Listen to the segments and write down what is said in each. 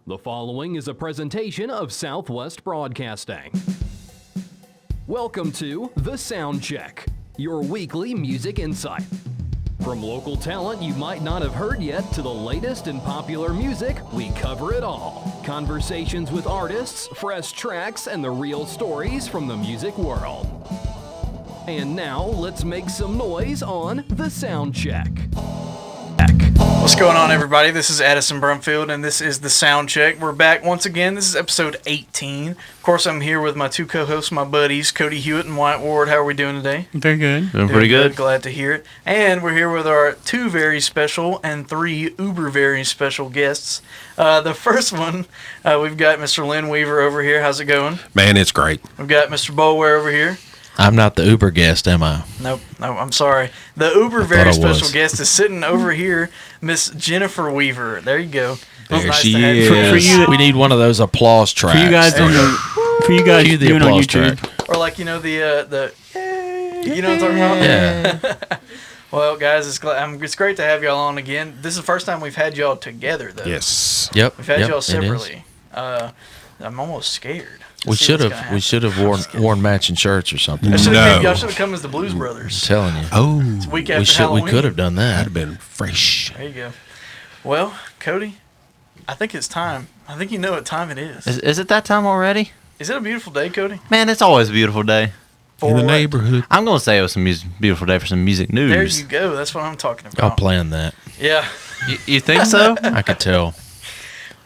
The following is a presentation of Southwest Broadcasting. Welcome to The Sound Check, your weekly music insight. From local talent you might not have heard yet to the latest in popular music, we cover it all. Conversations with artists, fresh tracks, and the real stories from the music world. And now, let's make some noise on The Sound Check. What's going on, everybody? This is Addison Brumfield, and this is The Sound Check. We're back once again. This is episode 18. Of course, I'm here with my two co-hosts, my buddies, Cody Hewitt and Wyatt Ward. How are we doing today? Very good. Doing pretty good. Glad to hear it. And we're here with our two very special and three uber very special guests. The first one, we've got Mr. Lynn Weaver over here. How's it going? Man, it's great. We've got Mr. Boleware over here. I'm not the Uber guest, am I? Nope, I'm sorry. The uber very special guest is sitting over here, Miss Jennifer Weaver. There you go. There she is. We need one of those applause tracks. For you guys doing the on applause YouTube. Track. Or like, you know, the you know what I'm talking about? Yeah. Well, guys, it's great to have y'all on again. This is the first time we've had y'all together, though. Yes. Yep. We've had y'all separately. I'm almost scared. We should have worn matching shirts or something. Y'all should have come as the Blues Brothers. I'm telling you. Oh, it's a week after Halloween. We could have done that. That'd have been fresh. There you go. Well, Cody, I think it's time. I think you know what time it is. Is it that time already? Is it a beautiful day, Cody? Man, it's always a beautiful day. In the neighborhood. I'm going to say it was a beautiful day for some music news. There you go. That's what I'm talking about. I'll plan that. Yeah. You think so? I could tell.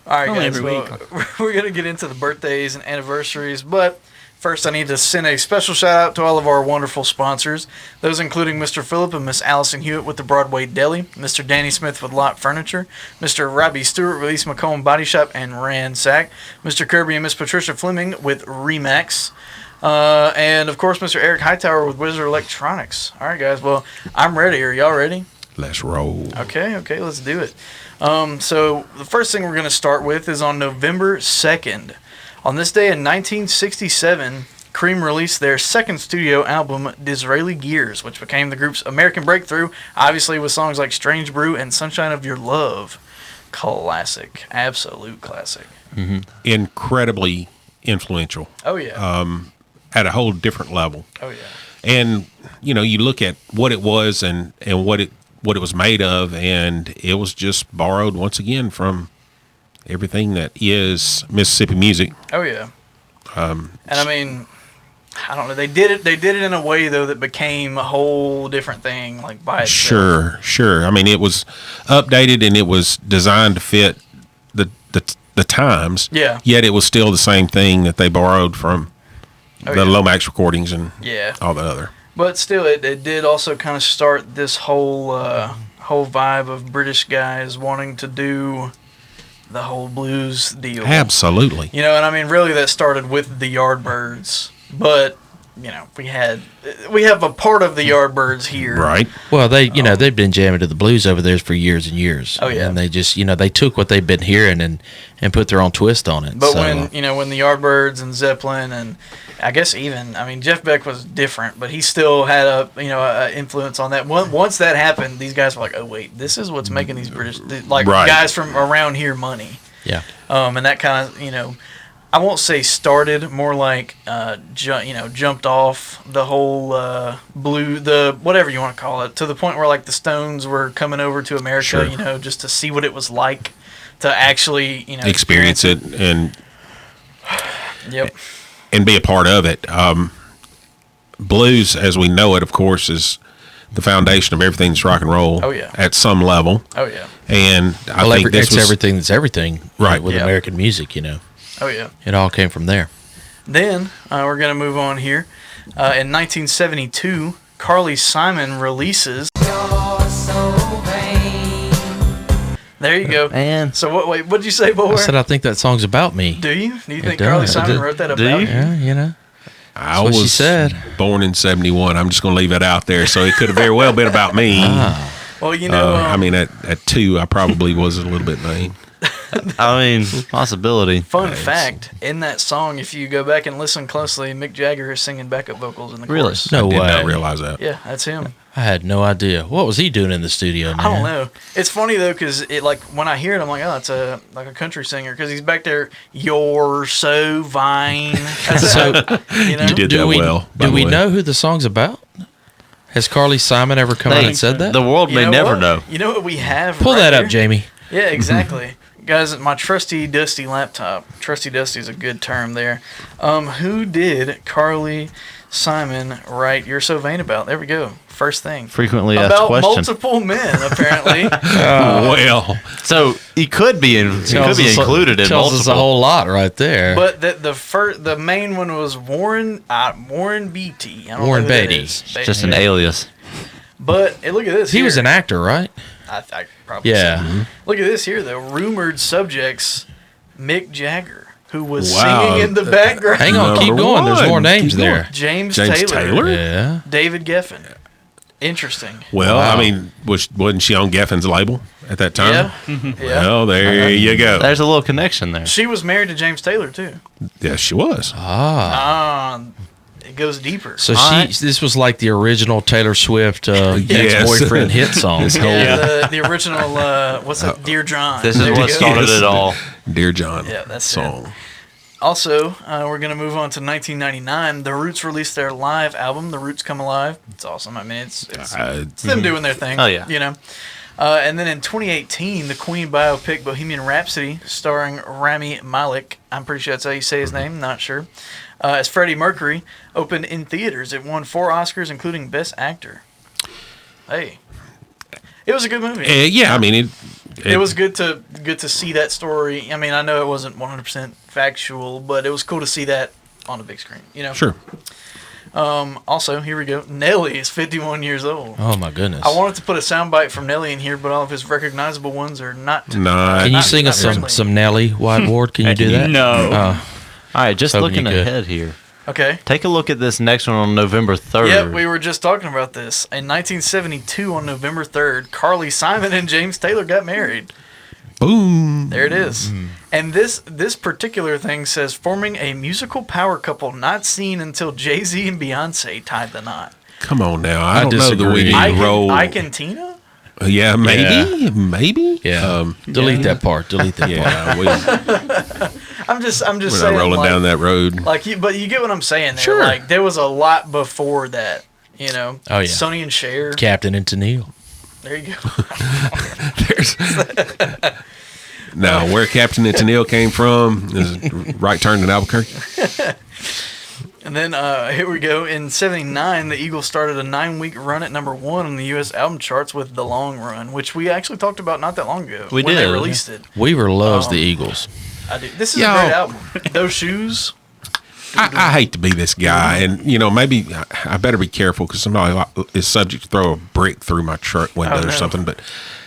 All right, guys, we're going to get into the birthdays and anniversaries, but first I need to send a special shout-out to all of our wonderful sponsors, those including Mr. Phillip and Miss Allison Hewitt with the Broadway Deli, Mr. Danny Smith with Lot Furniture, Mr. Robbie Stewart with East McComb Body Shop and Ransack, Mr. Kirby and Miss Patricia Fleming with Remax, and, of course, Mr. Eric Hightower with Wizard Electronics. All right, guys, well, I'm ready. Are y'all ready? Let's roll. Okay, let's do it. So the first thing we're going to start with is on November 2nd. On this day in 1967, Cream released their second studio album, Disraeli Gears, which became the group's American breakthrough, obviously with songs like Strange Brew and Sunshine of Your Love. Classic. Absolute classic. Mm-hmm. Incredibly influential. Oh, yeah. At a whole different level. Oh, yeah. And, you know, you look at what it was and what it was made of, and it was just borrowed once again from everything that is Mississippi music. Oh yeah. And I mean, I don't know. They did it in a way though that became a whole different thing, like by itself. Sure. I mean, it was updated and it was designed to fit the times. Yeah. Yet it was still the same thing that they borrowed from the Lomax recordings and all the other. But still, it did also kind of start this whole vibe of British guys wanting to do the whole blues deal. Absolutely. You know, and I mean, really, that started with the Yardbirds. But you know, we have a part of the Yardbirds here, right? Well, they've been jamming to the blues over there for years and years. Oh yeah, and they just they took what they've been hearing and put their own twist on it. But when the Yardbirds and Zeppelin and I guess Jeff Beck was different, but he still had a influence on that. Once that happened, these guys were like, oh wait, this is what's making these British guys from around here money. Yeah. And that kind of I won't say started, more like jumped off the whole whatever you want to call it, to the point where like the Stones were coming over to America, sure. Just to see what it was like to actually experience it and yep. And be a part of it. Blues, as we know it, of course, is the foundation of everything that's rock and roll. Oh, yeah. At some level. Oh yeah. And I think it's everything that's everything, right? With American music, Oh yeah. It all came from there. Then we're gonna move on here. In 1972, Carly Simon releases. There you go. Man. So what did you say, Boy? I said I think that song's about me. Do you? Do you think Carly Simon wrote that about you? Yeah, I was she said. Born in 71. I'm just going to leave that out there. So it could have very well been about me. Well, at 2, I probably was a little bit vain. I mean, possibility. Fun fact, in that song, if you go back and listen closely, Mick Jagger is singing backup vocals in the Really? chorus. No I did way. not realize that. Yeah, that's him. I had no idea. What was he doing in the studio, man? I don't know. It's funny though, because it like when I hear it, I'm like, oh, it's a country singer, because he's back there. You're so fine. That's So, you know. You did that well. by Do the we way. know who the song's about? Has Carly Simon ever come out and said that? The world You may know never what? know. You know what we have? Pull right that here? up, Jamie. Yeah, exactly. Guys, my trusty dusty laptop. Trusty dusty is a good term there. Who did Carly Simon write "You're So Vain About"? There we go. First thing. Frequently asked About question. multiple men, apparently. Well, So he could be included in tells multiple. us a whole lot right there. But the main one was Warren Beatty. I don't Warren know who that Beatty. is. Just an alias. But hey, look at this. he here. was an actor, right? I probably Yeah. so. Look at this here, though. Rumored subjects: Mick Jagger, who was Wow. singing in the background. Hang on, keep Number going. There's one. more names Keep going. there. James James Taylor, Taylor? Yeah. David Geffen. Interesting. well, Wow. I mean, wasn't she on Geffen's label at that time? Yeah. Well, there you go. There's a little connection there. She was married to James Taylor too. Yes, she was. It goes deeper. So this was like the original Taylor Swift ex-boyfriend hit song. Yeah, the original. What's that? Dear John. This is There you what go. started Yes. it all. Dear John. Yeah, that's song. it. Also, we're gonna move on to 1999. The Roots released their live album, "The Roots Come Alive." It's awesome. I mean, it's them doing their thing. Oh, yeah. You know. And then in 2018, the Queen biopic Bohemian Rhapsody, starring Rami Malek, I'm pretty sure that's how you say his name, not sure, as Freddie Mercury, opened in theaters. It won 4 Oscars, including Best Actor. Hey, it was a good movie. Yeah, I mean, It was good to see that story. I mean, I know it wasn't 100% factual, but it was cool to see that on the big screen. You know. Sure. Also, here we go. Nelly is 51 years old. Oh my goodness. I wanted to put a soundbite from Nelly in here, but all of his recognizable ones are not. Not. Can you sing us not some Nelly White Ward? Can you do that? No. All right, just Hoping looking you could. ahead here. Okay. Take a look at this next one on November 3rd. Yep, we were just talking about this. In 1972, on November 3rd, Carly Simon and James Taylor got married. Boom. There it is. And this particular thing says, forming a musical power couple not seen until Jay-Z and Beyonce tied the knot. Come on now. I don't know that disagree. we need to roll. Ike and Tina? Yeah, maybe. Yeah. Maybe. Yeah. Delete that part. Delete that part. Yeah, I'm just we're saying. not rolling like, down that road. Like, but you get what I'm saying there. Sure. Like, there was a lot before that, you know. Oh, yeah. Sonny and Cher. Captain and Tennille. There you go. There's now where Captain and Tennille came from is right turn in Albuquerque. And then here we go. In '79, the Eagles started a 9-week run at number 1 on the U.S. album charts with "The Long Run," which we actually talked about not that long ago. We when did. they released it. Weaver loves the Eagles. I do. This is Yo. a great album. Those shoes. I hate to be this guy, and maybe I better be careful because somebody is subject to throw a brick through my truck window Oh, no. or something. But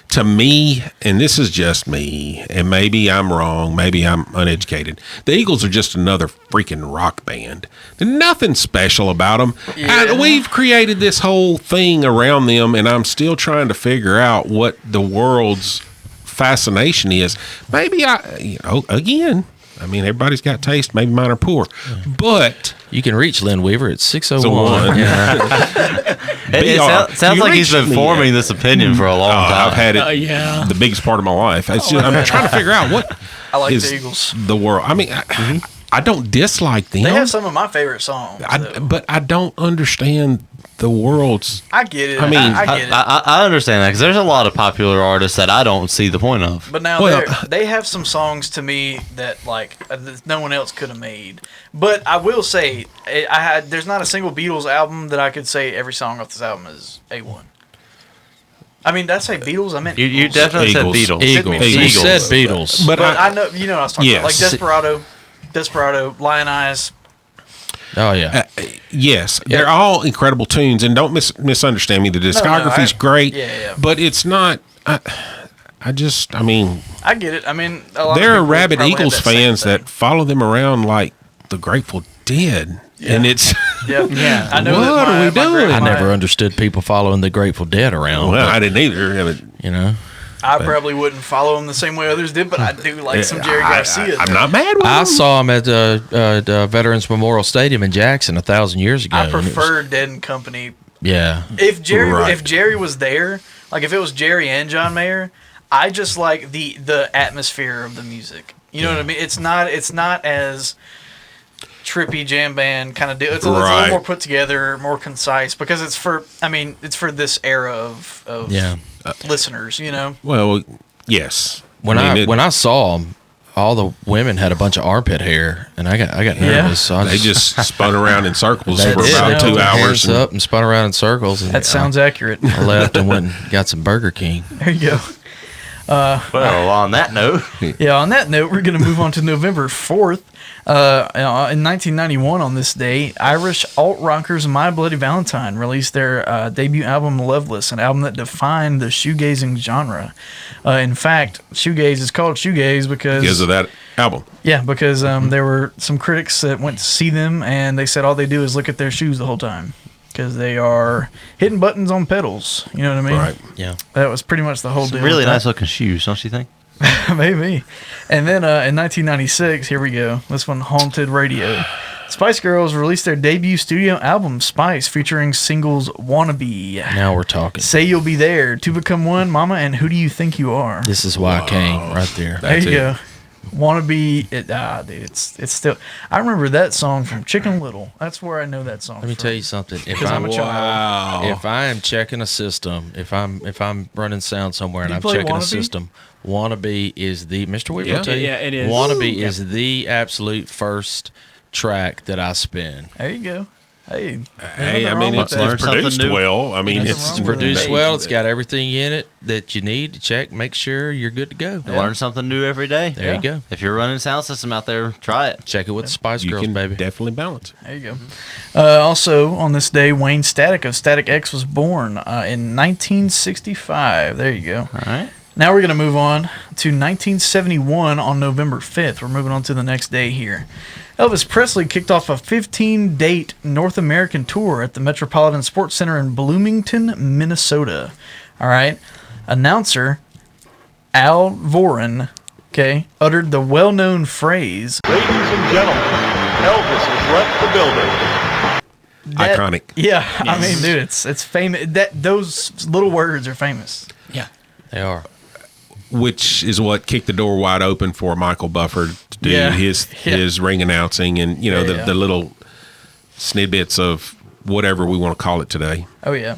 to me, and this is just me, and maybe I'm wrong, maybe I'm uneducated. The Eagles are just another freaking rock band. There's nothing special about them. Yeah. We've created this whole thing around them, and I'm still trying to figure out what the world's fascination is. Maybe again. I mean, everybody's got taste. Maybe mine are poor, but You can reach Lynn Weaver at 601. it's a one. It sounds You like he's reached been me. forming this opinion for a long time. I've had it yeah. the biggest part of my life. It's just, I'm trying to figure out what I like is the Eagles. the world. I mean, I don't dislike them, They have some of my favorite songs. though. but I don't understand the world's. I get it. I mean, I get it. I understand that because there's a lot of popular artists that I don't see the point of. But now Well- they have some songs to me that that no one else could have made. But I will say, there's not a single Beatles album that I could say every song off this album is A1. I mean, did I say Beatles? I meant You Eagles. definitely said Eagles. Beatles. Eagles. Eagles. He said Beatles. But But I know you know what I was talking about, like Yes. Desperado, Lion Eyes. Oh, yeah. Yes, they're all incredible tunes, and don't misunderstand me. The discography's great, yeah. but it's not. I mean, I get it. I mean, a lot there of are people rabid probably have Eagles that same fans thing. that follow them around like the Grateful Dead, and it's. Yeah. I know What that are we doing? I never understood people following the Grateful Dead around. Well, but, I didn't either. But you know, I probably wouldn't follow him the same way others did, but I do like some Jerry Garcia. I'm not mad with him. I saw him at the Veterans Memorial Stadium in Jackson 1,000 years ago. I prefer Dead and Company. Yeah. If Jerry was there, like if it was Jerry and John Mayer, I just like the atmosphere of the music. You know what I mean? It's not as trippy jam band kind of deal. It's a little more put together, more concise, because it's for this era of listeners, you know. Well, yes. When I saw them, all the women had a bunch of armpit hair, and I got nervous. So they just spun around in circles for did. about 2 hours. Hands up and spun around in circles. And That sounds accurate. I left and went and got some Burger King. There you go. Well, on that note, On that note, we're going to move on to November 4th. In 1991, on this day, Irish alt-rockers My Bloody Valentine released their debut album, Loveless, an album that defined the shoegazing genre. In fact, shoegaze is called shoegaze because of that album. Yeah, because there were some critics that went to see them, and they said all they do is look at their shoes the whole time because they are hitting buttons on pedals. You know what I mean? Right. Yeah. That was pretty much the whole deal. really nice looking shoes, don't you think? Maybe. And then in 1996, here we go. This one, Haunted Radio. Spice Girls released their debut studio album, Spice, featuring singles Wannabe, Now we're talking. Say You'll Be There, To Become One, Mama, and Who Do You Think You Are? This is why I came right there. There you go. Wannabe, dude, it's still. I remember that song from Chicken Little. That's where I know that song. Let me tell you something. If Because I'm a child. If I am checking a system, if I'm running sound somewhere and You I'm play checking a Wannabe? system, Wannabe is the Mr. Weaver will tell you. Yeah, it is. Wannabe is the absolute first track that I spin. There you go. Hey, Hey, I mean, it's Learn something produced new. well. I mean, Nothing it's wrong with Produced it. well. It's got everything in it that you need to check. Make sure you're good to go. Learn something new every day. There you go. If you're running a sound system out there, try it. Check it with the Spice you Girls, can baby. definitely balance. There you go. Also, on this day, Wayne Static of Static X was born in 1965. There you go. All right. Now we're going to move on to 1971 on November 5th. We're moving on to the next day here. Elvis Presley kicked off a 15-date North American tour at the Metropolitan Sports Center in Bloomington, Minnesota. All right. Announcer Al Voren, uttered the well-known phrase, Ladies and gentlemen, Elvis has left the building. Iconic. Yeah, I mean, dude, it's famous. Those little words are famous. Yeah. They are. Which is what kicked the door wide open for Michael Buffer to do his ring announcing and, you know, the little snippets of whatever we want to call it today. Oh, yeah.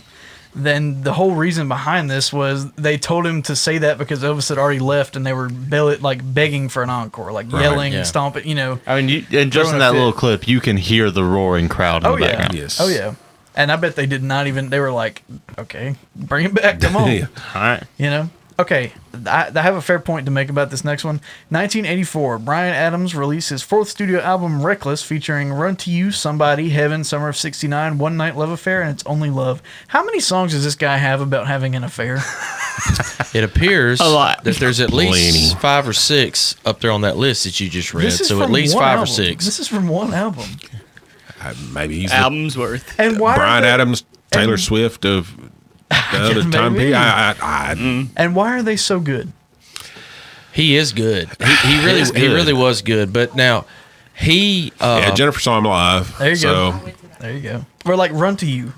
Then the whole reason behind this was they told him to say that because Elvis had already left and they were begging for an encore, yelling, yeah. stomping, you know. I mean, and just in that little clip, you can hear the roaring crowd in the background. Yes. Oh, yeah. And I bet they did not even, they were like, okay, bring it back, come on. Yeah. All right. You know? Okay, I have a fair point to make about this next one. 1984, Bryan Adams released his fourth studio album, Reckless, featuring Run to You, Somebody, Heaven, Summer of '69, One Night Love Affair, and It's Only Love. How many songs does this guy have about having an affair? It appears A lot. that there's at least Plenty. 5 or 6 up there on that list that you just read. So at from least one 5 or album. 6. This is from one album. Maybe he's the Album's worth. And why Brian are they, Adams, Taylor Swift of the other time maybe. period. And why are they so good? He is good. He really was good. But now he Jennifer saw him live. There you so go. There you go. We're like Run to You.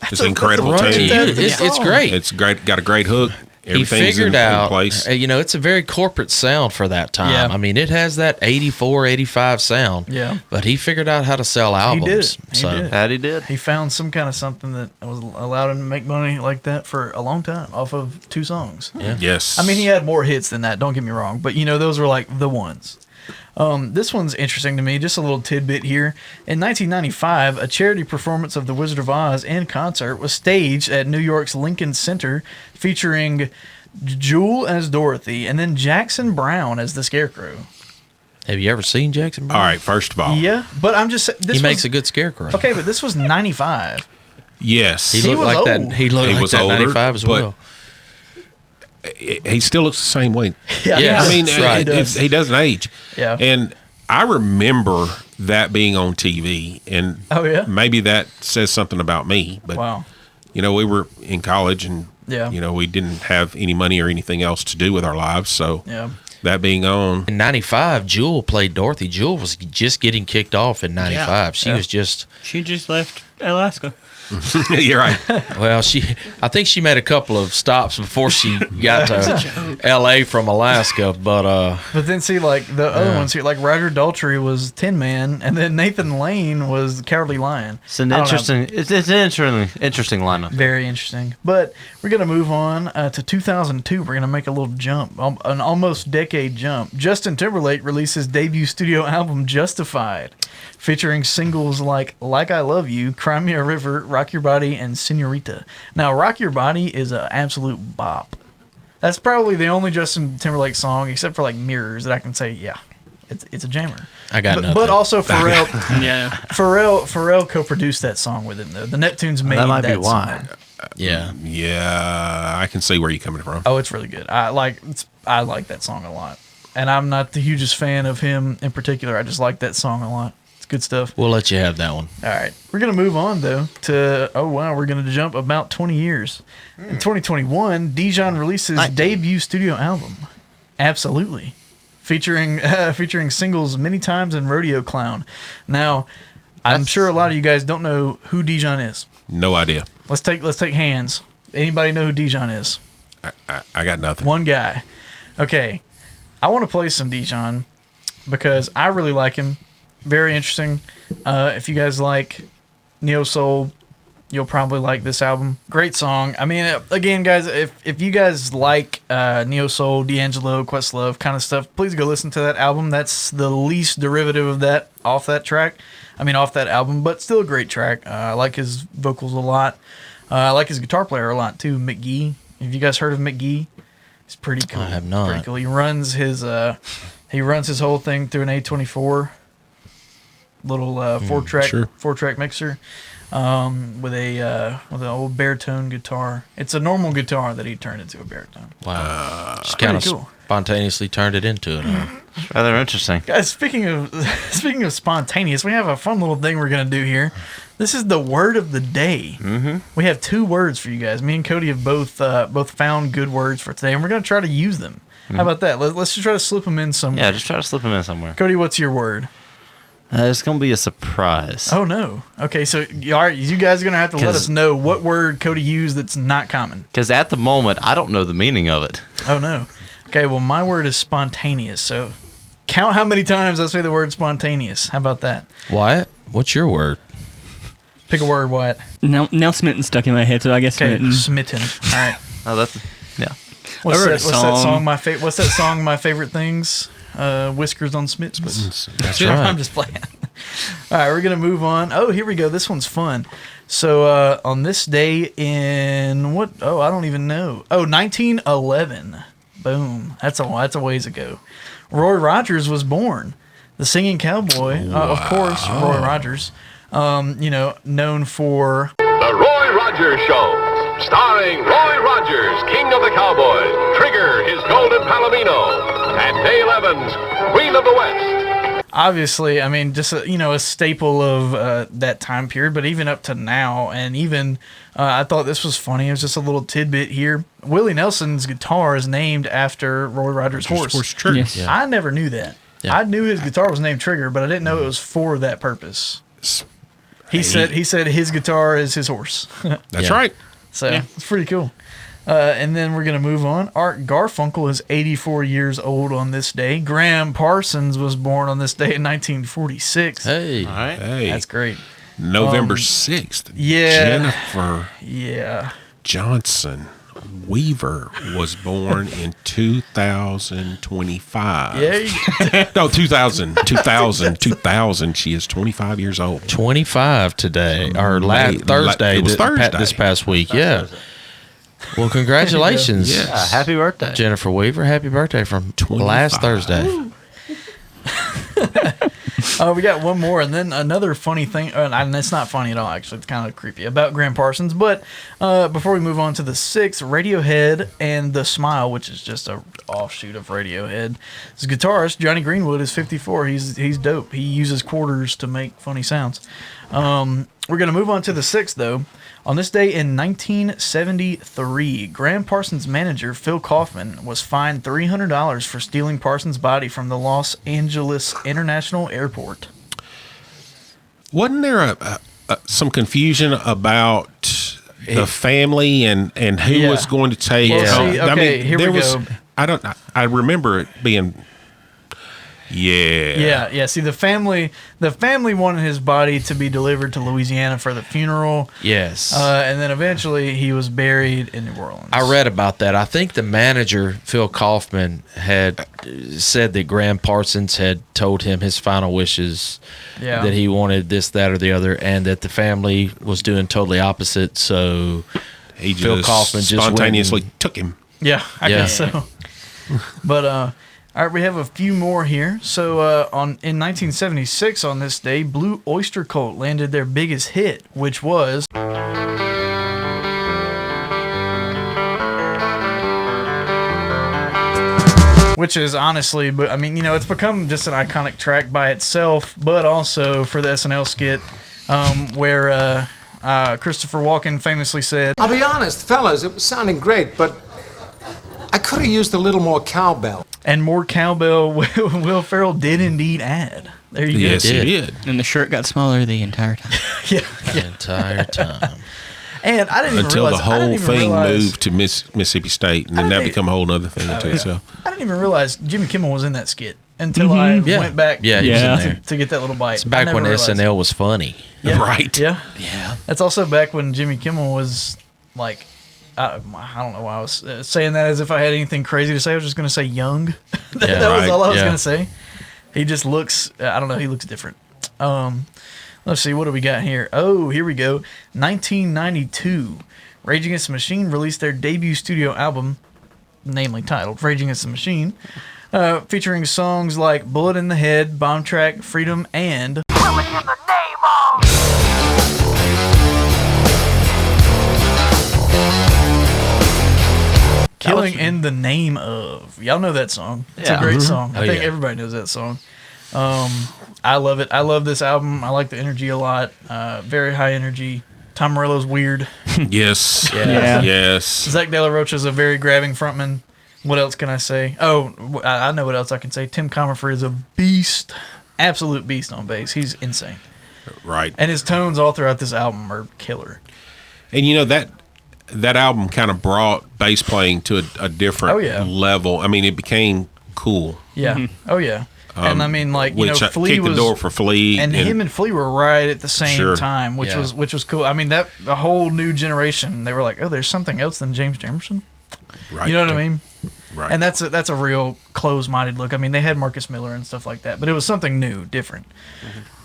it's incredible Run to tune. You. It's great. It's great. Got a great hook. He Everything's figured in out, place. you know, it's a very corporate sound for that time. Yeah. I mean, it has that 84, 85 sound. Yeah. But he figured out how to sell albums. He did. He so did. That he did. He found some kind of something that was allowed him to make money like that for a long time off of 2 songs. Yeah. Yes. I mean, he had more hits than that, don't get me wrong. But, you know, those were like the ones. This one's interesting to me. Just a little tidbit here. In 1995, a charity performance of The Wizard of Oz in concert was staged at New York's Lincoln Center featuring Jewel as Dorothy and then Jackson Brown as the Scarecrow. Have you ever seen Jackson Brown? All right. First of all, Yeah, but I'm just He makes a good scarecrow. Okay, but this was 95. yes, He He looked was like that. old. He looked He like was that older, 95 as but- well. he still looks the same way. Yeah, I mean, right. he doesn't age. Yeah. And I remember that being on TV, and Oh, yeah? maybe that says something about me. But Wow. you know, we were in college, and Yeah. You know, we didn't have any money or anything else to do with our lives. So Yeah. that being on, In 95, Jewel played Dorothy. Jewel was just getting kicked off in 95. She was just, She just left Alaska. you're right. well, I think she made a couple of stops before she got to L.A. from Alaska, but But then see, the other ones here, like Roger Daltrey was Tin Man, and then Nathan Lane was Cowardly Lion. It's an I don't know. interesting. It's an interesting lineup. Very interesting. But we're going to move on to 2002. We're going to make a little jump, an almost decade jump. Justin Timberlake releases debut studio album Justified, featuring singles like I Love You, Cry Me a River, Rock Your Body, and Senorita. Now, Rock Your Body is an absolute bop. That's probably the only Justin Timberlake song, except for like Mirrors, that I can say, yeah, it's a jammer. I got nothing. But also Pharrell, Yeah. Pharrell co-produced that song with him though. The Neptunes made That might be that why. song. yeah. Yeah, I can see where you're coming from. Oh, it's really good. I like that song a lot. And I'm not the hugest fan of him in particular. I just like that song a lot. It's good stuff. We'll let you have that one. All right. We're going to move on, though, to, we're going to jump about 20 years. In 2021, Dijon releases debut studio album, Absolutely, featuring singles Many Times and Rodeo Clown. Now, I'm sure a lot of you guys don't know who Dijon is. No idea. Let's take hands. Anybody know who Dijon is? I got nothing. One guy. Okay. I want to play some Dijon because I really like him. Very interesting. If you guys like neo soul, you'll probably like this album. Great song. I mean, again, guys, if you guys like neo soul, D'Angelo, Questlove kind of stuff, please go listen to that album. That's the least derivative of that off that album, but still a great track. I like his vocals a lot. I like his guitar player a lot too, McGee. Have you guys heard of McGee? He's pretty cool. I have not. Pretty cool. He runs his whole thing through an A24 little four track mixer with an old baritone guitar. It's a normal guitar that he turned into a baritone. Wow. Just kind of cool. spontaneously turned it into it. Huh? Rather interesting. Guys, speaking of spontaneous, we have a fun little thing we're gonna do here. This is the word of the day. Mm-hmm. We have 2 words for you guys. Me and Cody have both found good words for today, and we're gonna try to use them. Mm-hmm. How about that? Let's just try to slip them in somewhere. Yeah, just try to slip them in somewhere. Cody, what's your word? It's gonna be a surprise. Oh no. Okay, so all right, you guys are gonna have to let us know what word Cody used that's not common. Because at the moment, I don't know the meaning of it. Oh no. Okay, well my word is spontaneous. So count how many times I say the word spontaneous. How about that? Wyatt, what's your word? Pick a word, Wyatt. Now Smitten stuck in my head, so I guess Okay, Smitten. smitten. All right. Oh, that's yeah. What's that song? What's that song? My favorite things. Whiskers on Smits. That's right. I'm just playing. All right, we're gonna move on. Oh, here we go. This one's fun. So on this day in what? Oh, I don't even know. Oh, 1911. Boom. That's a ways ago. Roy Rogers was born. The singing cowboy, of course. Roy Rogers. Known for The Roy Rogers Show, starring Roy Rogers, King of the Cowboys, Trigger, his golden palomino, and Dale Evans, Queen of the West. obviously, I mean, just a staple of that time period, but even up to now, and even I thought this was funny. It was just a little tidbit here. Willie Nelson's guitar is named after Roy Rogers' horse. Trigger. Yes. Yeah. I never knew that. Yeah. I knew his guitar was named Trigger, but I didn't know it was for that purpose. He said his guitar is his horse. That's Yeah. right. So it's pretty cool. And then we're going to move on. Art Garfunkel is 84 years old on this day. Graham Parsons was born on this day in 1946. Hey. All right. Hey, That's great. November 6th. yeah. Jennifer Yeah. Johnson Weaver was born in 2025. Yeah. No, 2000. She is 25 years old. 25 today, or Thursday, it was Thursday. this past week. Yeah. Well, congratulations. Yes. Happy birthday. Jennifer Weaver. Happy birthday from 25. last Thursday. We got one more, and then another funny thing, and it's not funny at all, actually. It's kind of creepy, about Graham Parsons. But before we move on to the 6th, Radiohead and The Smile, which is just a offshoot of Radiohead. His guitarist, Johnny Greenwood, is 54. He's dope. He uses quarters to make funny sounds. We're going to move on to the 6th, though. On this day in 1973, Graham Parsons' manager, Phil Kaufman, was fined $300 for stealing Parsons' body from the Los Angeles International Airport. Wasn't there some confusion about the family and who was going to take? Well, see, okay, here we go. I remember it being. Yeah. See, the family wanted his body to be delivered to Louisiana for the funeral. Yes. And then eventually he was buried in New Orleans. I read about that. I think the manager, Phil Kaufman, had said that Graham Parsons had told him his final wishes, that he wanted this, that, or the other, and that the family was doing totally opposite. So Phil Kaufman just spontaneously took him. Yeah, I guess so. But all right, we have a few more here. So in 1976, on this day, Blue Oyster Cult landed their biggest hit, which was which is honestly, but I mean, it's become just an iconic track by itself, but also for the SNL skit where Christopher Walken famously said, "I'll be honest, fellas, it was sounding great, but I could have used a little more cowbell." And more cowbell Will Ferrell did indeed add. There you go. Yes, he did. And the shirt got smaller the entire time. The entire time. And I didn't even until realize, the whole thing moved to Mississippi State, and then that became a whole other thing to itself. I didn't even realize Jimmy Kimmel was in that skit until I went back he was in there. to get that little bite. It's back when SNL was funny. Yeah. Right. Yeah. Yeah. That's also back when Jimmy Kimmel was like, I don't know why I was saying that as if I had anything crazy to say. I was just going to say young. That was all I was going to say. He just looks, I don't know, he looks different. Let's see, what do we got here? Oh, here we go. 1992. Rage Against the Machine released their debut studio album, namely titled Rage Against the Machine, featuring songs like Bullet in the Head, Bomb Track, Freedom, and Killing in the Name of. Killing in the Name of. Y'all know that song. It's a great song. I think everybody knows that song. I love it. I love this album. I like the energy a lot. Very high energy. Tom Morello's weird. Yes. Yeah. Yes. Zach De La Rocha is a very grabbing frontman. What else can I say? Oh, I know what else I can say. Tim Comerford is a beast. Absolute beast on bass. He's insane. Right. And his tones all throughout this album are killer. And that album kind of brought bass playing to a different level. I mean, it became cool. Yeah. Mm-hmm. Oh, yeah. And I mean, like, Flea kicked the door for Flea, and him and Flea were right at the same time, which was cool. I mean, the whole new generation, they were like, oh, there's something else than James Jamerson. Right. You know what I mean? Right. And that's a real closed-minded look. I mean, they had Marcus Miller and stuff like that, but it was something new, different.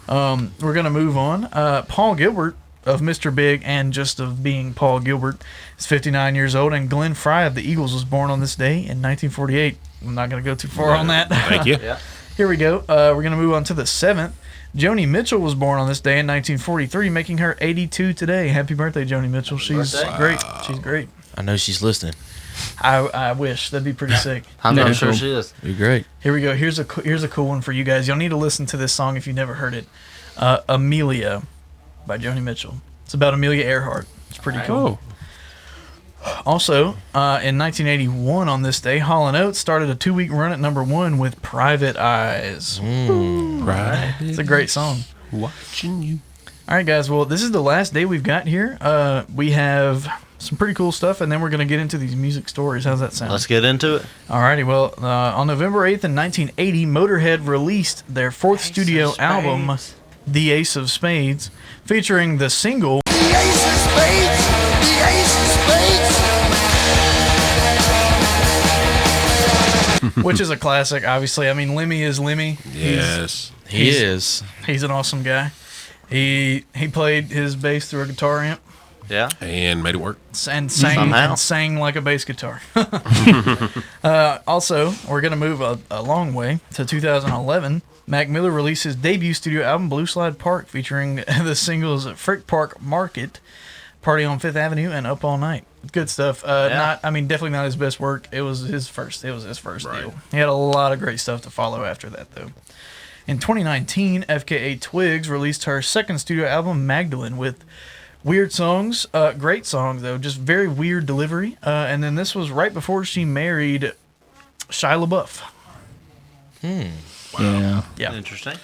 Mm-hmm. We're gonna move on. Paul Gilbert of Mr. Big and just of being Paul Gilbert is 59 years old, and Glenn Frey of the Eagles was born on this day in 1948. I'm not gonna go too far on that. Thank you. Here we go. We're going to move on to the 7th. Joni Mitchell was born on this day in 1943, making her 82 today. Happy birthday, Joni Mitchell. She's great. She's great. I know she's listening. I wish. That'd be pretty sick. I'm not sure she is. Be great. Here we go. Here's a cool one for you guys. Y'all need to listen to this song if you've never heard it. Amelia by Joni Mitchell. It's about Amelia Earhart. It's pretty cool. Also, in 1981 on this day, Hall & Oates started a 2-week run at #1 with Private Eyes. Right. It's a great song. Watching you. All right, guys. Well, this is the last day we've got here. We have some pretty cool stuff, and then we're going to get into these music stories. How's that sound? Let's get into it. All righty. Well, on November 8th in 1980, Motorhead released their 4th studio album, The Ace of Spades, featuring the single... The Ace of Spades! The Ace of Spades! Which is a classic, obviously. I mean, Lemmy is Lemmy. Yes. He is. He's an awesome guy. He played his bass through a guitar amp. Yeah. And made it work. And sang like a bass guitar. Also, we're going to move a long way to 2011. Mac Miller released his debut studio album, Blue Slide Park, featuring the singles Frick Park Market, Party on Fifth Avenue, and Up All Night. Good stuff. Definitely not his best work. It was his first deal. He had a lot of great stuff to follow after that, though. In 2019, FKA Twigs released her second studio album, Magdalene, with weird songs, great songs though, just very weird delivery. And then this was right before she married Shia LaBeouf. Wow. Yeah. Interesting.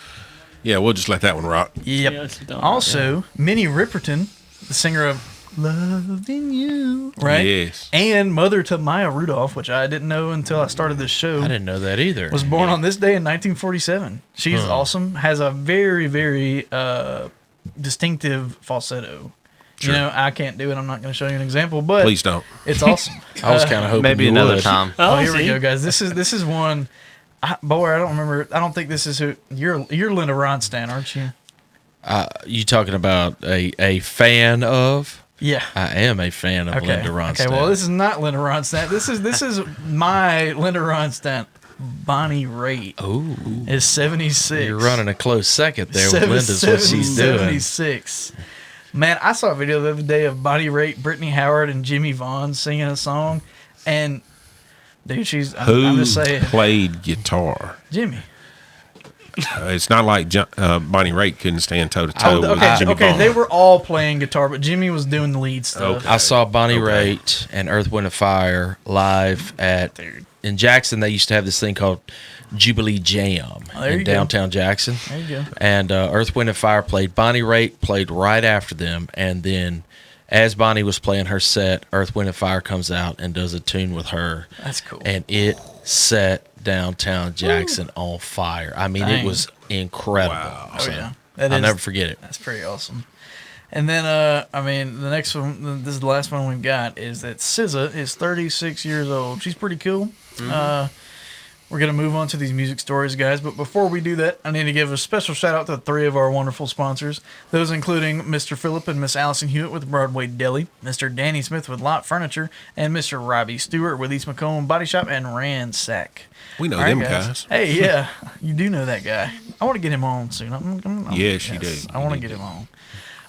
Yeah, we'll just let that one rock. Yep. Yeah, Also, Minnie Riperton, the singer of Loving You, right? Yes. And mother to Maya Rudolph, which I didn't know until I started this show. I didn't know that either. Was born on this day in 1947. She's awesome. Has a very, very distinctive falsetto. Sure. You know, I can't do it. I'm not going to show you an example, but Please don't. it's awesome. I was kind of hoping Maybe you another would. time. Oh, here we go, guys. This is one. Boy, I don't remember. I don't think this is who you're Linda Ronstadt, aren't you? You talking about a fan of? Yeah. I am a fan of Linda Ronstadt. Okay, well, this is not Linda Ronstadt. This is my Linda Ronstadt. Bonnie Raitt. Oh, is 76. You're running a close second there with Linda's what she's doing. 76. Man, I saw a video the other day of Bonnie Raitt, Brittany Howard, and Jimmy Vaughn singing a song, and dude, I'm just saying. Who played guitar? Jimmy. It's not like Bonnie Raitt couldn't stand toe to toe with Jimmy Vaughn. They were all playing guitar, but Jimmy was doing the lead stuff. Okay. I saw Bonnie Raitt and Earth, Wind, and Fire live in Jackson. They used to have this thing called Jubilee Jam in downtown Jackson. There you go. And Earth, Wind, and Fire played. Bonnie Raitt played right after them, and then as Bonnie was playing her set, Earth, Wind, and Fire comes out and does a tune with her. That's cool. And it set downtown Jackson on fire. I mean, Dang. it was incredible. Wow. Oh, So, yeah. I'll never forget it. That's pretty awesome. And then, I mean, the next one, this is the last one we've got, is that SZA is 36 years old. She's pretty cool. We're going to move on to these music stories, guys. But before we do that, I need to give a special shout out to 3 of our wonderful sponsors. Those including Mr. Phillip and Miss Allison Hewitt with Broadway Deli, Mr. Danny Smith with Lot Furniture, and Mr. Robbie Stewart with East Macomb Body Shop and Ransack. We know All right, them guys. Hey, yeah, you do know that guy. I want to get him on soon. Yes, you do. I want to get him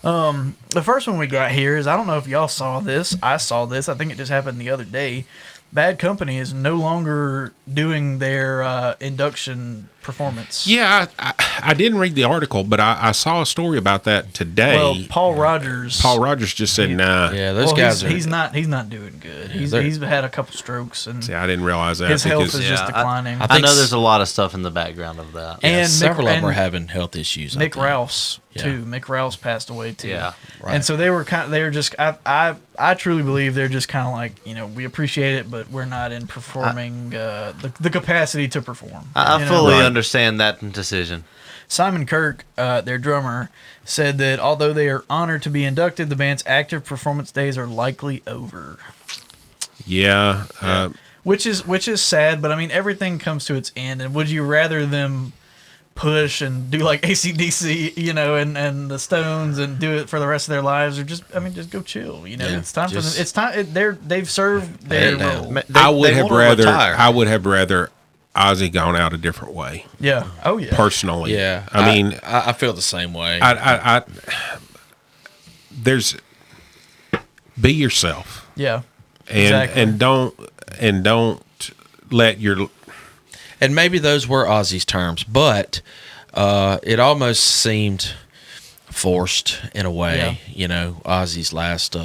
on. The first one we got here is, I don't know if y'all saw this. I saw this. I think it just happened the other day. Bad Company is no longer doing their induction performance. Yeah, I didn't read the article, but I saw a story about that today. Well, Paul Rogers just said, nah. Yeah, those guys are. He's not doing good. He's had a couple strokes, and See, I didn't realize that. his health is just declining. I know there's a lot of stuff in the background of that. Yeah, and several of them and are having health issues. Mick Rouse too. Mick Rouse passed away too. Yeah, right. And so they're just. I truly believe they're just kind of like, we appreciate it, but we're not in performing the capacity to perform. I fully understand that decision. Simon Kirk, their drummer, said that although they are honored to be inducted, the band's active performance days are likely over. Yeah. Which is sad, but I mean, everything comes to its end. And would you rather them push and do like AC/DC, and the Stones and do it for the rest of their lives, or just go chill. It's time for them. It's time. They've served their role. I would have rather Ozzy gone out a different way. Yeah. Oh yeah. Personally. Yeah. I mean, I feel the same way. Be yourself. Yeah. And don't let your. And maybe those were Ozzy's terms, but it almost seemed forced in a way. Ozzy's last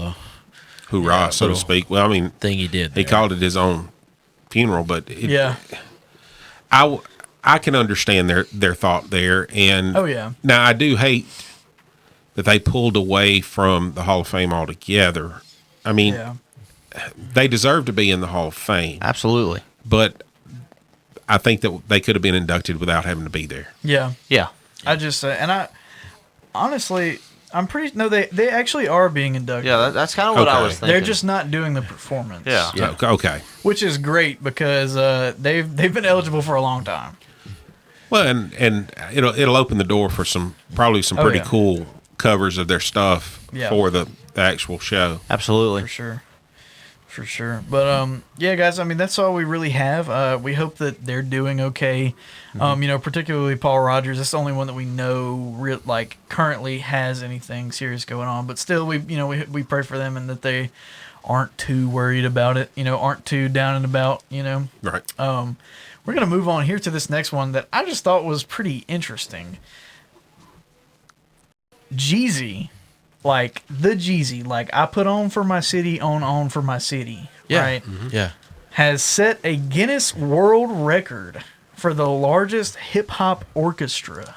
hoorah, so to speak. Well, I mean, thing he did. He called it his own funeral, but I can understand their thought there. And now I do hate that they pulled away from the Hall of Fame altogether. I mean, they deserve to be in the Hall of Fame. Absolutely. But I think that they could have been inducted without having to be there. Yeah. Yeah. I just honestly, I'm pretty. No, they actually are being inducted. Yeah, that's kind of what I was thinking. They're just not doing the performance. Yeah. Okay. Which is great because they've been eligible for a long time. Well, and it'll open the door for probably some pretty cool covers of their stuff for the actual show. Absolutely. For sure. But guys, I mean, that's all we really have. We hope that they're doing okay. Particularly Paul Rogers. That's the only one that we know currently has anything serious going on. But still, we pray for them and that they aren't too worried about it. Aren't too down and about. Right. We're going to move on here to this next one that I just thought was pretty interesting. Jeezy, like the Jeezy, like I put on for my city, on for my city, right? Mm-hmm. Yeah. Has set a Guinness World Record for the largest hip-hop orchestra.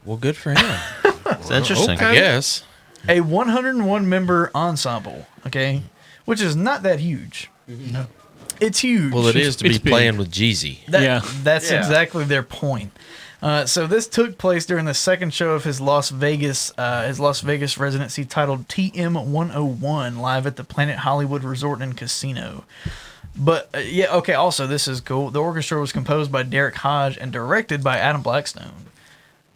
Well, good for him. It's interesting. I guess. A 101-member ensemble, okay? Which is not that huge. No. It's huge. Well, it is to be It's big. playing with Jeezy. That's exactly their point. So this took place during the second show of his Las Vegas residency titled TM 101 live at the Planet Hollywood Resort and Casino. But also this is cool. The orchestra was composed by Derek Hodge and directed by Adam Blackstone.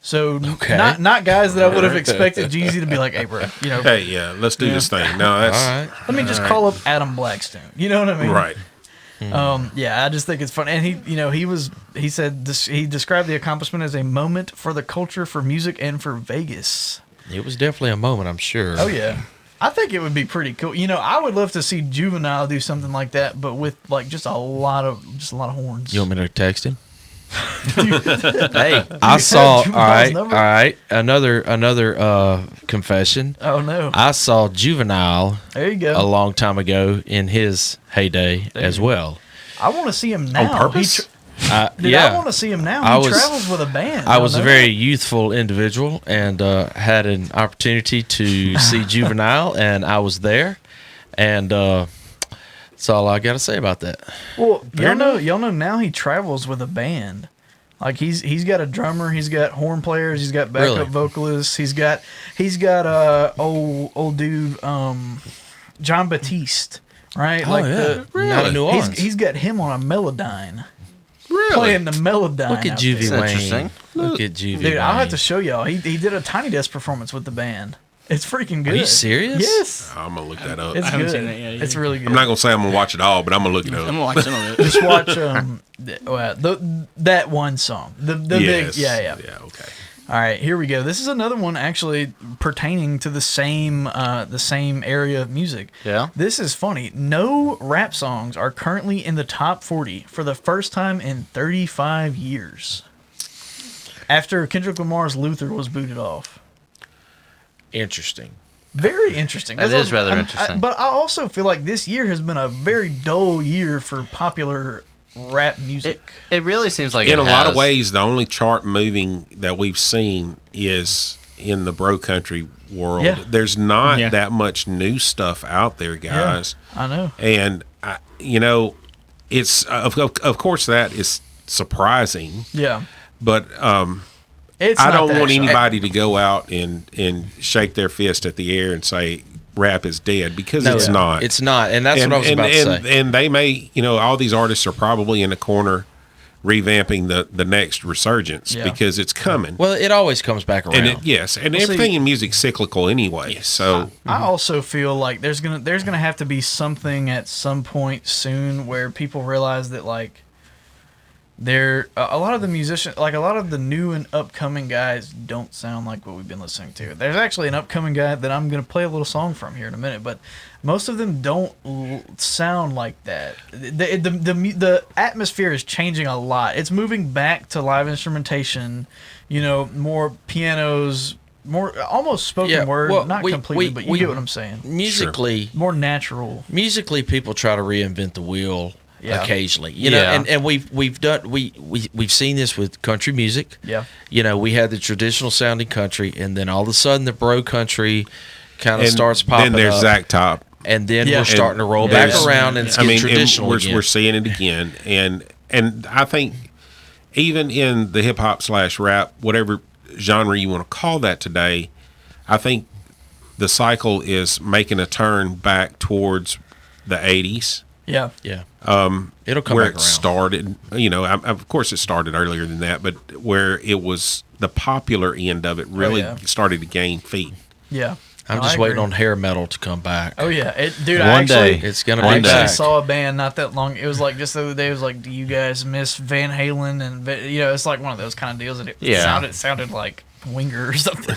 So not guys that I would have expected Jeezy to be like, hey bro, Hey, yeah, let's do this thing. No, that's All right. let me just call up Adam Blackstone. You know what I mean? right. I just think it's fun, and he said he described the accomplishment as a moment for the culture, for music, and for Vegas. It was definitely a moment, I'm sure. Oh yeah, I think it would be pretty cool. I would love to see Juvenile do something like that, but with like just a lot of horns. You want me to text him? Hey, I saw. Juvenile's All number? right. Another confession. Oh no, I saw Juvenile there you go. a long time ago in his heyday as well. I want to see him now. On purpose? I want to see him now. He travels with a band. I was a know very youthful individual and had an opportunity to see Juvenile, and I was there, and that's all I got to say about that. Well, y'all know now he travels with a band. Like he's got a drummer, he's got horn players, he's got backup Really? vocalists, he's got old dude John Batiste, right? Not in New Orleans. He's got him on a melodyne. Really? Playing the melodyne. Look at out Juvie there. Wayne. interesting. Look at Juvie Dude, Wayne. I'll have to show y'all. He did a Tiny Desk performance with the band. It's freaking good. Are you serious? Yes. I'm gonna look that up. It's haven't good. seen it yet either. It's really good. I'm not gonna say I'm gonna watch it all, but I'm gonna look it I'm up. gonna watch some of it. Just watch that one song. The big Yeah, okay. All right, here we go. This is another one actually pertaining to the same area of music. Yeah. This is funny. No rap songs are currently in the top 40 for the first time in 35 years. After Kendrick Lamar's Luther was booted off. Interesting. Very interesting. That is rather interesting. But I also feel like this year has been a very dull year for popular rap music. It really seems like In it a lot of has. ways, the only chart moving that we've seen is in the bro country world. Yeah. There's not Yeah. that much new stuff out there, guys. I know. And it's of course that is surprising, Yeah. but It's I not don't that want exciting. anybody to go out and shake their fist at the air and say rap is dead, because it's not. It's not, and that's what I was about to say. And they may, all these artists are probably in a corner revamping the next resurgence, Yeah. because it's coming. Well, it always comes back around. And everything in music's cyclical anyway. So I also feel like there's gonna have to be something at some point soon where people realize that like a lot of the musicians, like a lot of the new and upcoming guys, don't sound like what we've been listening to. There's actually an upcoming guy that I'm gonna play a little song from here in a minute, but most of them don't sound like that. The atmosphere is changing a lot. It's moving back to live instrumentation, more pianos, more almost spoken word, well, not completely, but you get what I'm saying. Musically, More natural. people try to reinvent the wheel Yeah. occasionally, Yeah. and we've seen this with country music. Yeah. We had the traditional sounding country, and then all of a sudden the bro country kind of and starts popping then there's up, Zach Top. and then Yeah. we're starting to roll And back there's- around and it's getting traditional we're, again. we're seeing it again, and I think even in the hip hop / rap, whatever genre you want to call that today, I think the cycle is making a turn back towards the 80s. Yeah. yeah, it'll come where back it around. started. Of course it started earlier than that, but where it was the popular end of it really yeah. started to gain feet. Yeah. I'm No, just I waiting agree. on hair metal to come back. Oh yeah, dude. One day. It's gonna I be actually back. saw a band not that long. It was like just the other day. It was like, do you guys miss Van Halen? And it's like one of those kind of deals that it Yeah. sounded like Winger or something.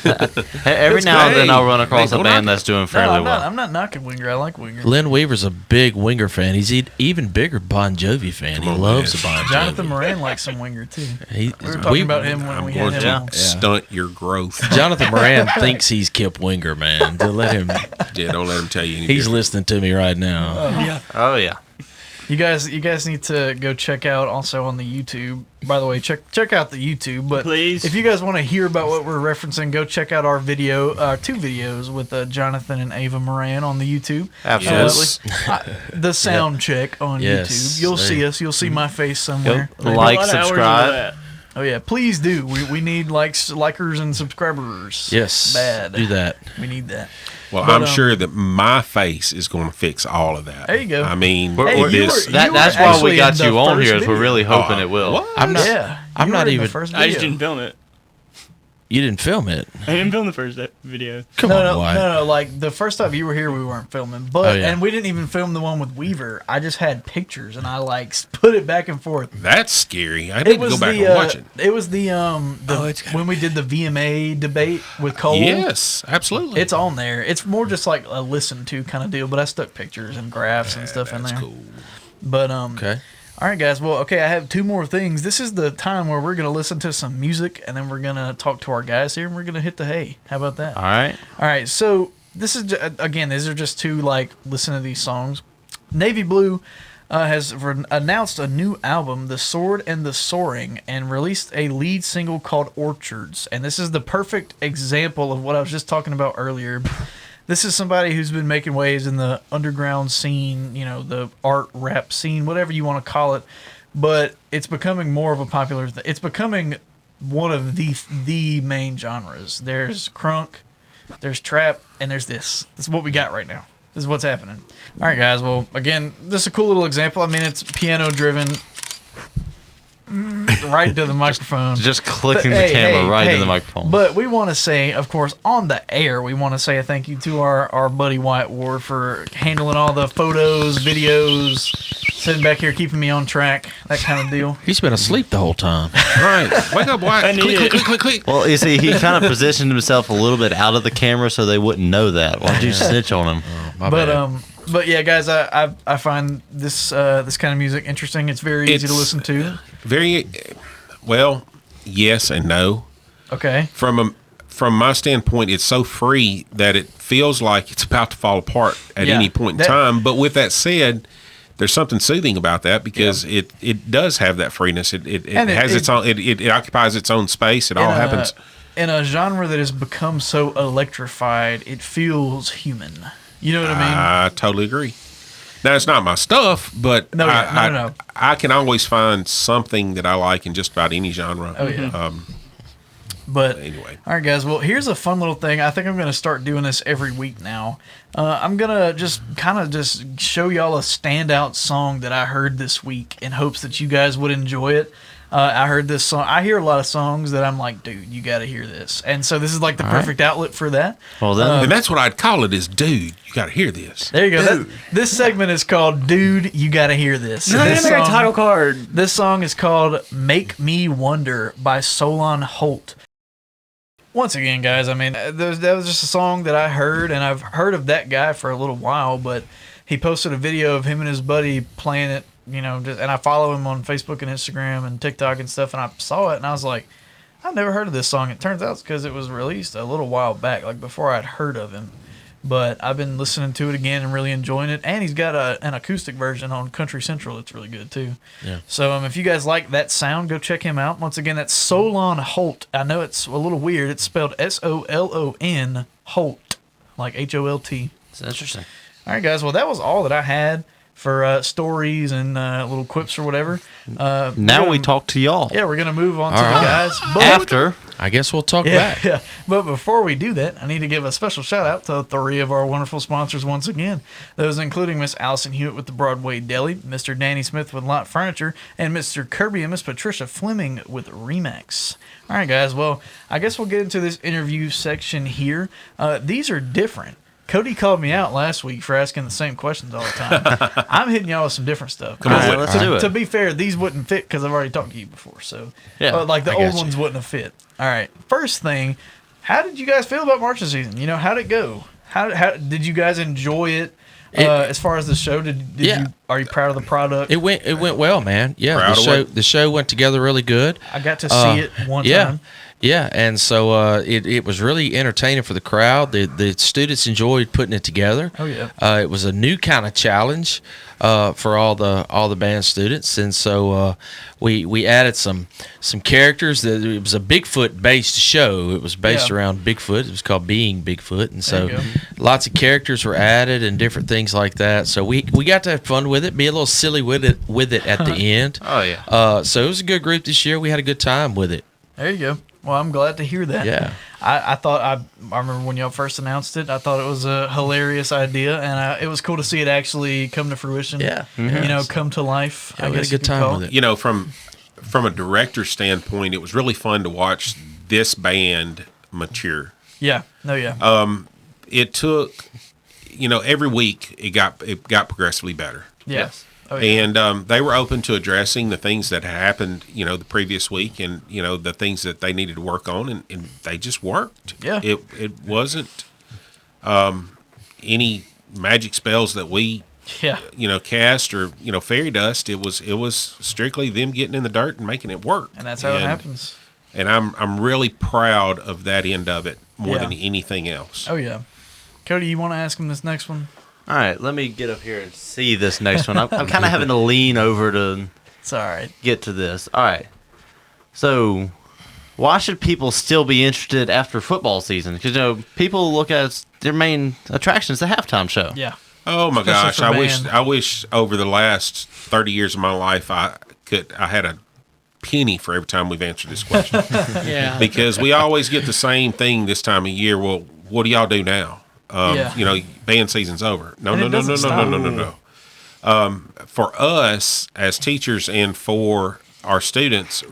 Every now and then I'll run across a band that's doing fairly well. I'm not knocking Winger. I like Winger. Lynn Weaver's a big Winger fan. He's even bigger Bon Jovi fan. He loves the Bon Jovi. Jonathan Moran likes some Winger too. We were talking about him when we had him on. Stunt your growth. Jonathan Moran thinks he's Kip Winger, man. Don't let him tell you anything. He's listening to me right now. Oh yeah. You guys need to go check out also on the YouTube. By the way, check out the YouTube. But please, if you guys want to hear about what we're referencing, go check out our video, 2 videos with Jonathan and Ava Moran on the YouTube. Absolutely. The sound check on YouTube. You'll see us. You'll see my face somewhere. Yep. Like, subscribe. Oh yeah, please do. We need likers and subscribers. Yes, bad. Do that. We need that. Well, I'm sure that my face is going to fix all of that. There you go. I mean, that's why we got you on here. Is we're really hoping it will. What? I'm not even. I just didn't film it. You didn't film it. I didn't film the first video. Come on, Wyatt. No. Like the first time you were here, we weren't filming, but and we didn't even film the one with Weaver. I just had pictures and I put it back and forth. That's scary. I need to go back and watch it. It was the when we did the VMA debate with Cole. Yes, absolutely. It's on there. It's more just like a listen to kind of deal, but I stuck pictures and graphs and stuff in there. That's cool. But okay. All right, guys. Well, okay, I have 2 more things. This is the time where we're going to listen to some music, and then we're going to talk to our guys here, and we're going to hit the hay. How about that? All right. All right, so this is, again, these are just 2, listen to these songs. Navy Blue has announced a new album, The Sword and the Soaring, and released a lead single called Orchards. And this is the perfect example of what I was just talking about earlier. This is somebody who's been making waves in the underground scene, the art rap scene, whatever you want to call it. But it's becoming more of a popular thing. It's becoming one of the main genres. There's crunk, there's trap, and there's this. This is what we got right now. This is what's happening. All right, guys. Well, again, this is a cool little example. I mean, it's piano driven. Right to the microphone. Just clicking the camera right to the microphone. But we want to say, of course, on the air, we want to say a thank you to our buddy Wyatt Ward for handling all the photos, videos, sitting back here, keeping me on track, that kind of deal. He's been asleep the whole time. Right. Wake up, Wyatt. Quick. Well, you see, he kind of positioned himself a little bit out of the camera so they wouldn't know that. Why'd you snitch on him? Oh, my bad. But yeah, guys, I find this kind of music interesting. It's very easy to listen to. Very well, yes and no. Okay. From my standpoint, it's so free that it feels like it's about to fall apart at any point in time. But with that said, there's something soothing about that because it does have that freeness. It has its own. It occupies its own space. It all happens in a genre that has become so electrified. It feels human. You know what I mean? I totally agree. Now, it's not my stuff, but no. I can always find something that I like in just about any genre. Oh, yeah. But anyway. All right, guys. Well, here's a fun little thing. I think I'm going to start doing this every week now. I'm going to just show y'all a standout song that I heard this week in hopes that you guys would enjoy it. I heard this song. I hear a lot of songs that I'm like, dude, you got to hear this. And so this is like the perfect outlet for that. Well, then, and that's what I'd call it is, dude, you got to hear this. There you go. This segment is called Dude, You Got to Hear This. No, this song, title card. This song is called Make Me Wonder by Solon Holt. Once again, guys, I mean, that was just a song that I heard, and I've heard of that guy for a little while, but he posted a video of him and his buddy playing it. And I follow him on Facebook and Instagram and TikTok and stuff, and I saw it, and I was like, I've never heard of this song. It turns out it's because it was released a little while back, like before I'd heard of him. But I've been listening to it again and really enjoying it, and he's got an acoustic version on Country Central that's really good, too. Yeah. So if you guys like that sound, go check him out. Once again, that's Solon Holt. I know it's a little weird. It's spelled Solon Holt, like Holt. It's interesting. All right, guys. Well, that was all that I had for stories and little quips or whatever. Now we talk to y'all. Yeah, we're going to move on to the guys. But after, I guess we'll talk back. Yeah. But before we do that, I need to give a special shout out to 3 of our wonderful sponsors once again. Those including Miss Allison Hewitt with the Broadway Deli, Mr. Danny Smith with Lot Furniture, and Mr. Kirby and Miss Patricia Fleming with Remax. All right, guys. Well, I guess we'll get into this interview section here. These are different. Cody called me out last week for asking the same questions all the time. I'm hitting y'all with some different stuff. Come on, let's do it. To be fair, these wouldn't fit because I've already talked to you before. So, Yeah, like the I old got you. ones wouldn't have fit. All right. First thing, how did you guys feel about marching season? You know, how'd it go? How did you guys enjoy it? As far as the show, are you proud of the product? It went well, man. Yeah, the show went together really good. I got to see it one time. Yeah, and so it was really entertaining for the crowd. The students enjoyed putting it together. Oh yeah. It was a new kind of challenge for all the band students, and so we added some characters. It was a Bigfoot based show. It was based around Bigfoot. It was called Being Bigfoot, and so lots of characters were added and different things like that. So we got to have fun with it, be a little silly with it at the end. Oh yeah. So it was a good group this year. We had a good time with it. There you go. Well, I'm glad to hear that. Yeah. I thought I remember when y'all first announced it. I thought it was a hilarious idea, and it was cool to see it actually come to fruition. Yeah. You know, come to life. I had a good time with it. You know, from a director's standpoint, it was really fun to watch this band mature. Yeah. No. Yeah. It took, every week it got progressively better. Yes. Oh, yeah. And they were open to addressing the things that had happened, the previous week, and the things that they needed to work on, and they just worked. Yeah. It wasn't any magic spells that we cast or fairy dust. It was strictly them getting in the dirt and making it work. And that's how it happens. And I'm really proud of that end of it more than anything else. Oh yeah. Cody, you want to ask him this next one? All right, let me get up here and see this next one. I'm kind of having to lean over to It's all right. get to this. All right. So, why should people still be interested after football season? Because, people look at their main attraction is the halftime show. Yeah. Oh my Especially gosh! for I wish over the last 30 years of my life I had a penny for every time we've answered this question. Yeah. Because we always get the same thing this time of year. Well, what do y'all do now? Band season's over. No. For us as teachers and for our students,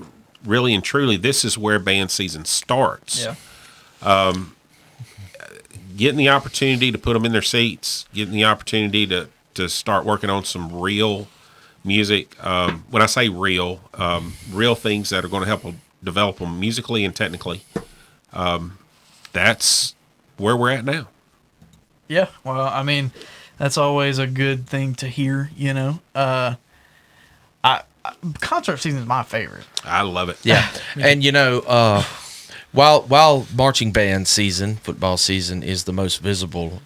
really and truly, this is where band season starts. Yeah. Getting the opportunity to put them in their seats, getting the opportunity to start working on some real music. When I say real things that are going to help develop them musically and technically. That's where we're at now. Yeah, well, I mean, that's always a good thing to hear, concert season is my favorite. I love it. Yeah. And while marching band season, football season is the most visible,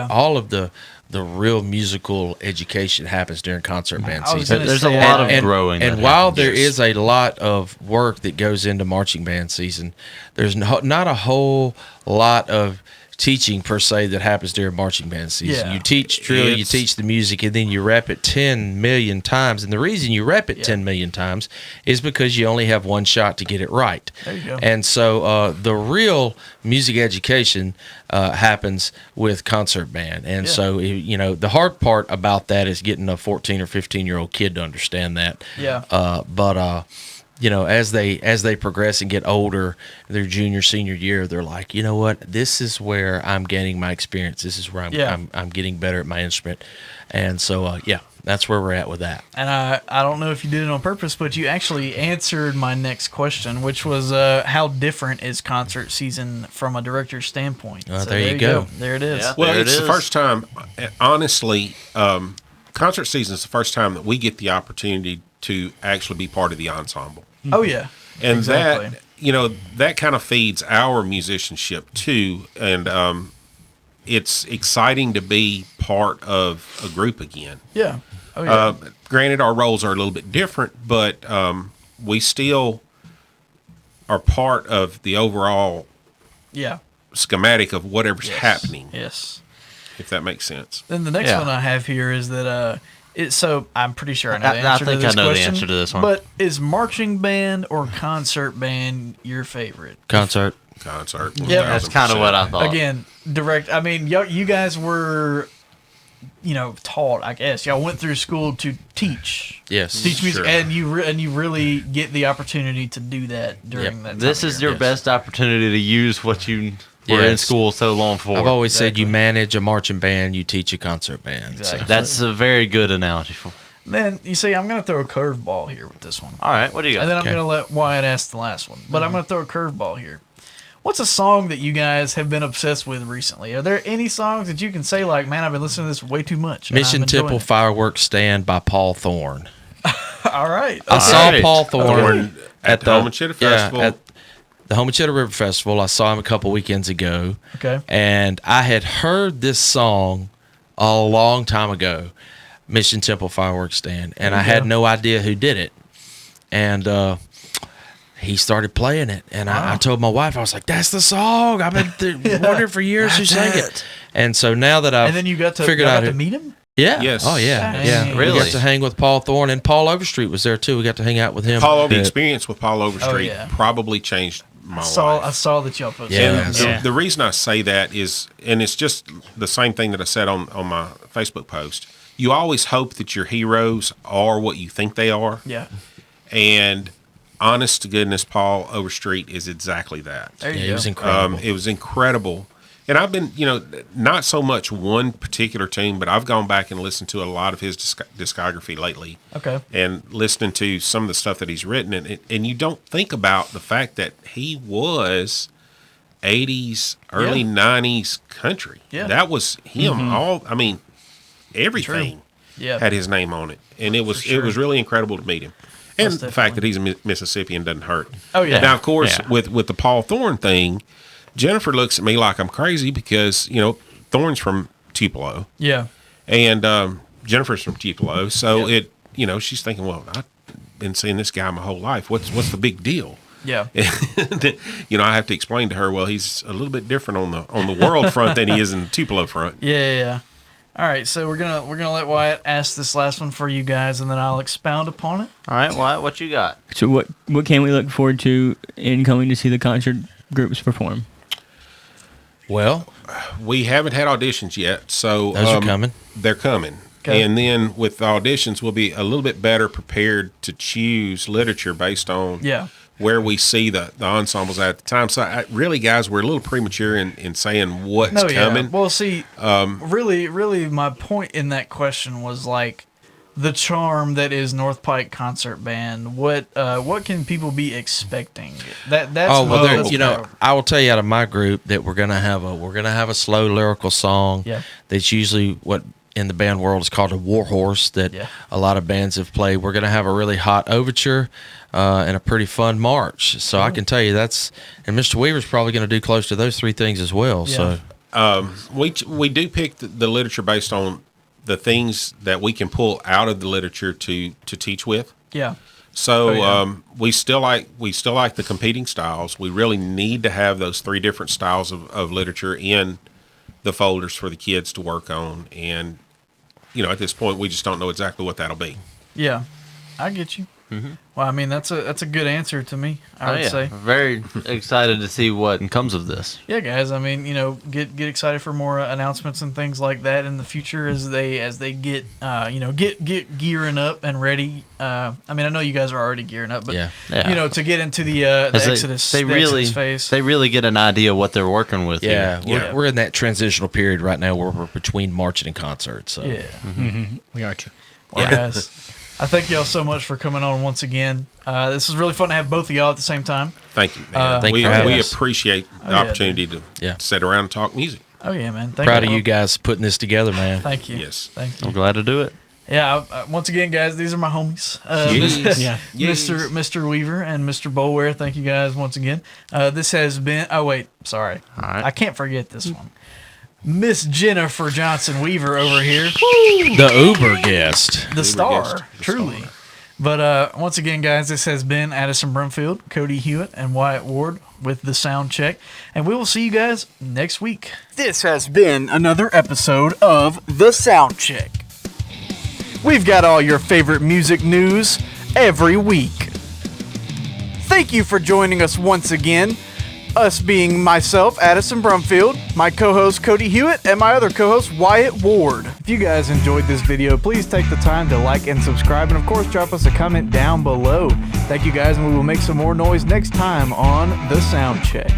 all of the real musical education happens during concert band season. There's a lot of growing. And while there is a lot of work that goes into marching band season, there's not a whole lot of teaching per se that happens during marching band season. Yeah. You teach drill, you teach the music, and then you rep it 10 million times. And the reason you rep it 10 million times is because you only have one shot to get it right. There you go. And so the real music education happens with concert band. And so, the hard part about that is getting a 14 or 15-year-old kid to understand that. Yeah. As they progress and get older, their junior, senior year, they're like, you know what? This is where I'm gaining my experience. This is where I'm getting better at my instrument. And so, that's where we're at with that. And I don't know if you did it on purpose, but you actually answered my next question, which was how different is concert season from a director's standpoint? So there you go. There it is. Yeah. Well, it's the first time, honestly, concert season is the first time that we get the opportunity to actually be part of the ensemble. Oh, yeah. And exactly. that kind of feeds our musicianship too. And it's exciting to be part of a group again. Yeah. Oh, yeah. Granted, our roles are a little bit different, but we still are part of the overall schematic of whatever's happening. Yes. If that makes sense. Then the next one I have here is that so I'm pretty sure I know the answer to this question. I know the answer to this one. But is marching band or concert band your favorite? Concert. Yeah, that's kind of what I thought. Again, I mean, you guys were, taught. I guess y'all went through school to teach. Yes, teach music, and you really get the opportunity to do that during that. This is your best opportunity to use what you were in Yes. school so long for. I've always said you manage a marching band, you teach a concert band. Exactly. So. That's a very good analogy. Then you see, I'm going to throw a curveball here with this one. All right, what do you got? And then I'm Okay. going to let Wyatt ask the last one. But I'm going to throw a curveball here. What's a song that you guys have been obsessed with recently? Are there any songs that you can say, like, man, I've been listening to this way too much? and Mission I'm enjoying Temple it? Fireworks Stand by Paul Thorne. All right. I saw right. Paul Thorne at the Homachita Festival. at the Homachita River Festival. I saw him a couple weekends ago. Okay. And I had heard this song a long time ago, Mission Temple Fireworks Stand, and I had no idea who did it. And he started playing it, and I told my wife, I was like, "That's the song. I've been wondering for years who sang it." And so now that I've And then you got to, figured out to who, mean him? yeah, Yes. oh yeah, Dang. yeah, Really? We got to hang with Paul Thorne, and Paul Overstreet was there too. We got to hang out with him. The experience with Paul Overstreet yeah. probably changed my I life. saw that y'all posted. Yeah. And that. the reason I say that is, and it's just the same thing that I said on my Facebook post, you always hope that your heroes are what you think they are. Yeah. And honest to goodness, Paul Overstreet is exactly that. There Yeah, you it go. was incredible. It was incredible. And I've been, not so much one particular tune, but I've gone back and listened to a lot of his discography lately. Okay. And listening to some of the stuff that he's written. And you don't think about the fact that he was 80s, early 90s country. Yeah. That was him. Everything Yeah. had his name on it. And it was sure. it was really incredible to meet him. And Most the fact that he's a Mississippian doesn't hurt. Oh, yeah. Now, of course, Yeah. with the Paul Thorne thing, Jennifer looks at me like I'm crazy because, Thorne's from Tupelo. Yeah. And Jennifer's from Tupelo. So she's thinking, well, I've been seeing this guy my whole life. What's the big deal? Yeah. I have to explain to her, well, he's a little bit different on the world front than he is in the Tupelo front. Yeah. All right, so we're gonna let Wyatt ask this last one for you guys, and then I'll expound upon it. All right, Wyatt, what you got? So what can we look forward to in coming to see the concert groups perform? Well, We haven't had auditions yet, so those are coming. They're coming. Okay. And then with the auditions, we'll be a little bit better prepared to choose literature based on where we see the ensembles at the time. So really, guys, we're a little premature in saying what's coming. Well, see, really, my point in that question was like the charm that is North Pike Concert Band. What can people be expecting? That's I will tell you out of my group that we're gonna have a slow lyrical song. Yeah. That's usually what in the band world is called a war horse that a lot of bands have played. We're gonna have a really hot overture and a pretty fun march. So I can tell you and Mr. Weaver's probably gonna do close to those three things as well. Yeah. So we do pick the literature based on the things that we can pull out of the literature to teach with. Yeah. So we still like the competing styles. We really need to have those three different styles of literature in the folders for the kids to work on. And at this point, we just don't know exactly what that'll be. Yeah, I get you. Mm-hmm. Well, I mean that's a good answer to me. I would say. Very excited to see what comes of this. Yeah, guys. I mean, get excited for more announcements and things like that in the future as they get get gearing up and ready. I mean, I know you guys are already gearing up, but to get into the Exodus, Exodus phase, they really get an idea what they're working with. yeah, here. we're in that transitional period right now where we're between marching and concerts. So. yeah. We got you. Well, guys, I thank y'all so much for coming on once again. This is really fun to have both of y'all at the same time. Thank you, man. Thank we you for having we us. appreciate the opportunity to sit around and talk music. Oh yeah, man. Proud of you guys putting this together, man. Thank you. Yes. Thank you. I'm glad to do it. Yeah. Once again, guys, these are my homies. Mr. Weaver and Mr. Boleware. Thank you guys once again. This has been. Oh wait, sorry. All right. I can't forget this one. Miss Jennifer Johnson Weaver over here, The Uber guest. the star, guest, the truly. star. But once again, guys, this has been Addison Brumfield, Cody Hewitt, and Wyatt Ward with the Sound Check, and we will see you guys next week. This has been another episode of the Sound Check. We've got all your favorite music news every week. Thank you for joining us once again. Us being myself, Addison Brumfield, my co-host Cody Hewitt, and my other co-host Wyatt Ward. If you guys enjoyed this video, please take the time to like and subscribe, and of course drop us a comment down below. Thank you guys, and we will make some more noise next time on The Sound Check.